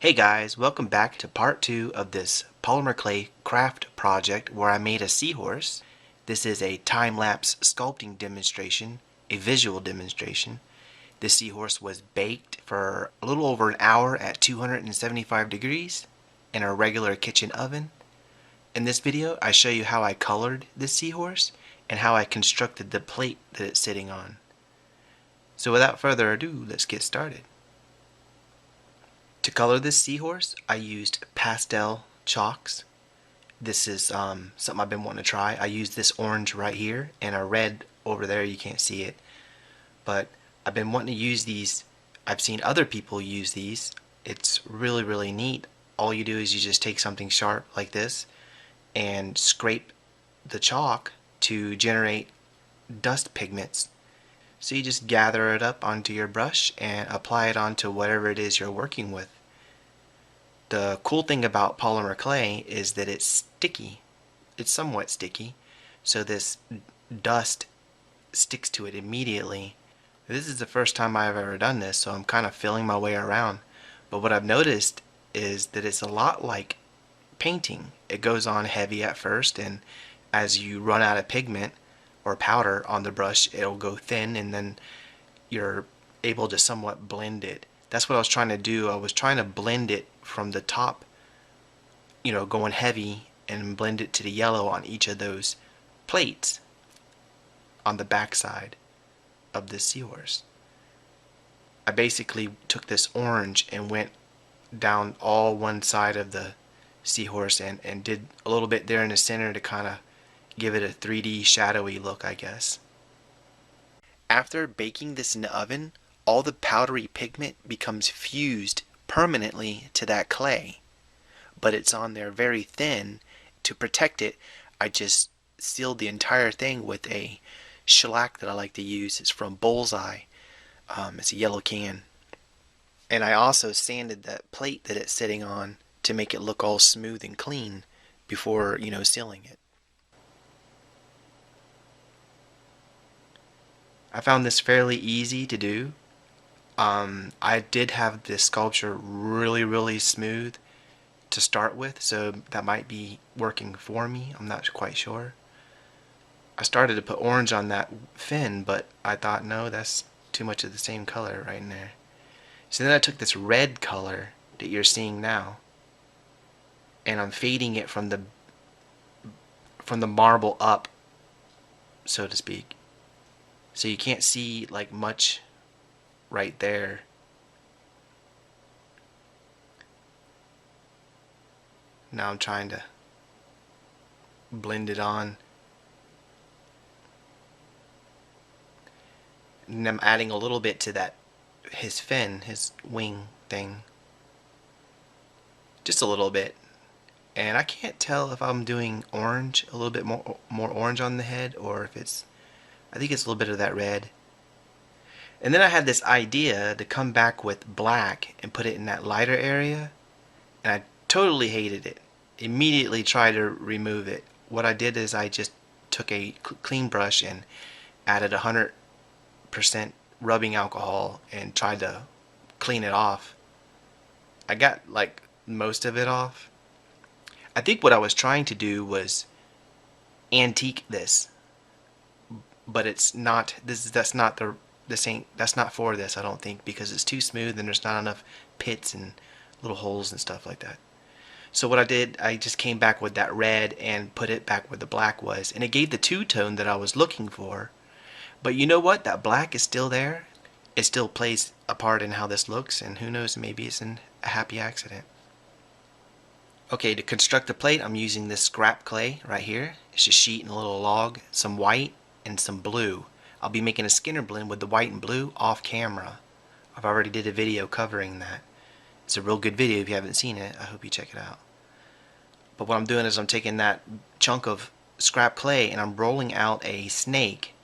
Hey guys, welcome back to part 2 of this polymer clay craft project where I made a seahorse. This is a time-lapse sculpting demonstration, a visual demonstration. This seahorse was baked for a little over an hour at 275 degrees in a regular kitchen oven. In this video, I show you how I colored this seahorse and how I constructed the plate that it's sitting on. So without further ado, let's get started. To color this seahorse, I used Pastel Chalks. This is something I've been wanting to try. I used this orange right here and a red over there. You can't see it. But I've been wanting to use these. I've seen other people use these. It's really neat. All you do is you just take something sharp like this and scrape the chalk to generate dust pigments. So you just gather it up onto your brush and apply it onto whatever it is you're working with. The cool thing about polymer clay is that it's sticky. It's somewhat sticky, so this dust sticks to it immediately. This is the first time I've ever done this, so I'm kind of feeling my way around. But what I've noticed is that it's a lot like painting. It goes on heavy at first, and as you run out of pigment or powder on the brush, it'll go thin, and then you're able to somewhat blend it. That's what I was trying to do. I was trying to blend it from the top, going heavy, and blend it to the yellow on each of those plates on the back side of this seahorse. I basically took this orange and went down all one side of the seahorse and did a little bit there in the center to kind of give it a 3D shadowy look, I guess. After baking this in the oven, all the powdery pigment becomes fused permanently to that clay, but it's on there very thin. To protect it, I just sealed the entire thing with a shellac that I like to use. It's from Bullseye. It's a yellow can. And I also sanded that plate that it's sitting on to make it look all smooth and clean before, sealing it. I found this fairly easy to do. I did have this sculpture really smooth to start with, so that might be working for me. I'm not quite sure. I started to put orange on that fin, but I thought, no, that's too much of the same color right in there. So then I took this red color that you're seeing now, and I'm fading it from the marble up, so to speak. So you can't see like much right there. Now I'm trying to blend it on. And I'm adding a little bit to that, his fin, his wing thing. Just a little bit. And I can't tell if I'm doing orange, a little bit more orange on the head, or if it's, I think it's a little bit of that red. And then I had this idea to come back with black and put it in that lighter area, and I totally hated it. Immediately tried to remove it. What I did is I just took a clean brush and added 100% rubbing alcohol and tried to clean it off. I got like most of it off. I think what I was trying to do was antique this, but it's not. That's not for this, I don't think, because it's too smooth and there's not enough pits and little holes and stuff like that. So what I did, I just came back with that red and put it back where the black was, and it gave the two-tone that I was looking for. But you know what? That black is still there. It still plays a part in how this looks, and who knows, maybe it's a happy accident. Okay, to construct the plate, I'm using this scrap clay right here. It's a sheet and a little log, some white and some blue. I'll be making a Skinner blend with the white and blue off camera. I've already did a video covering that. It's a real good video. If you haven't seen it, I hope you check it out. But what I'm doing is I'm taking that chunk of scrap clay and I'm rolling out a snake,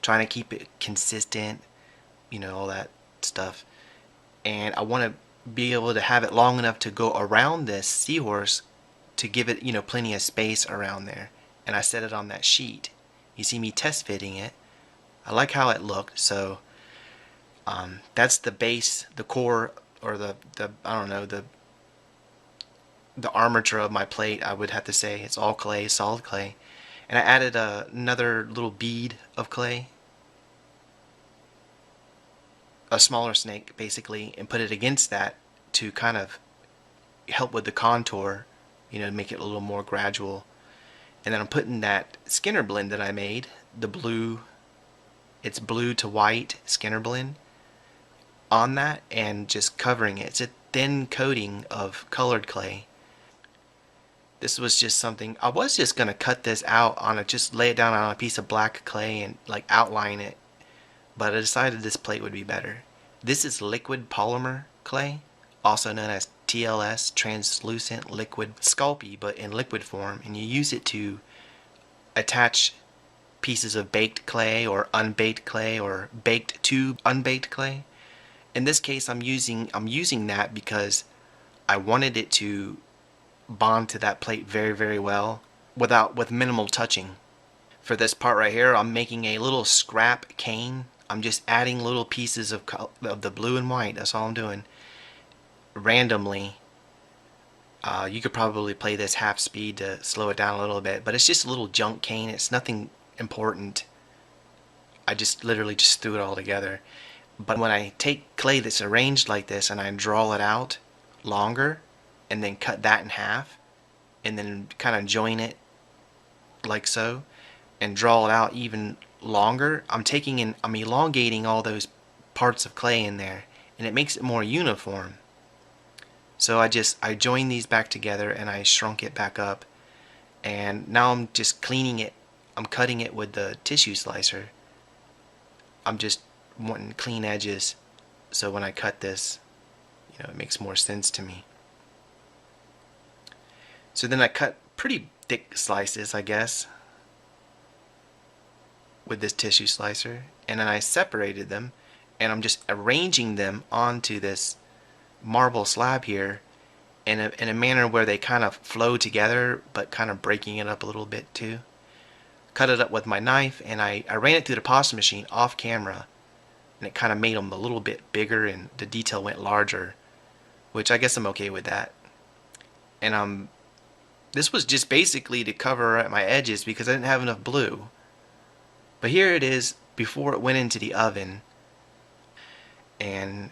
trying to keep it consistent, all that stuff. And I want to be able to have it long enough to go around this seahorse to give it, plenty of space around there. And I set it on that sheet. You see me test fitting it. I like how it looked, so that's the base, the core or the I don't know, the armature of my plate, I would have to say. It's all clay, solid clay. And I added another little bead of clay, a smaller snake basically, and put it against that to kind of help with the contour, you know, make it a little more gradual. And then I'm putting that Skinner blend that I made, the blue, it's blue to white Skinner blend, on that and just covering it. It's a thin coating of colored clay. This was just something, I was just going to cut this out on just lay it down on a piece of black clay and like outline it, but I decided this plate would be better. This is liquid polymer clay, also known as TLS, translucent liquid Sculpey, but in liquid form, and you use it to attach pieces of baked clay or unbaked clay or baked to unbaked clay. In this case, I'm using that because I wanted it to bond to that plate very, very well with minimal touching. For this part right here, I'm making a little scrap cane. I'm just adding little pieces of the blue and white. That's all I'm doing. Randomly. You could probably play this half speed to slow it down a little bit, but it's just a little junk cane. It's nothing important. I just literally just threw it all together. But when I take clay that's arranged like this and I draw it out longer and then cut that in half and then kind of join it like so and draw it out even longer, I'm elongating all those parts of clay in there, and it makes it more uniform. So I joined these back together and I shrunk it back up, and now I'm just cleaning it. I'm cutting it with the tissue slicer. I'm just wanting clean edges, so when I cut this, you know, it makes more sense to me. So then I cut pretty thick slices, I guess, with this tissue slicer, and then I separated them, and I'm just arranging them onto this marble slab here in a manner where they kind of flow together, but kind of breaking it up a little bit too. Cut it up with my knife, and I ran it through the pasta machine off camera, and it kind of made them a little bit bigger and the detail went larger, which I guess I'm okay with that. And this was just basically to cover at my edges because I didn't have enough blue. But here it is before it went into the oven, and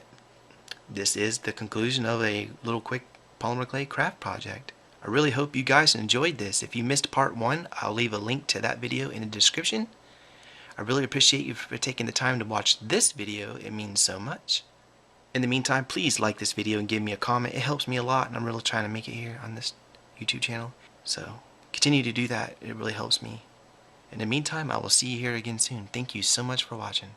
this is the conclusion of a little quick polymer clay craft project. I really hope you guys enjoyed this. If you missed part 1, I'll leave a link to that video in the description. I really appreciate you for taking the time to watch this video. It means so much. In the meantime, please like this video and give me a comment. It helps me a lot, and I'm really trying to make it here on this YouTube channel. So continue to do that. It really helps me. In the meantime, I will see you here again soon. Thank you so much for watching.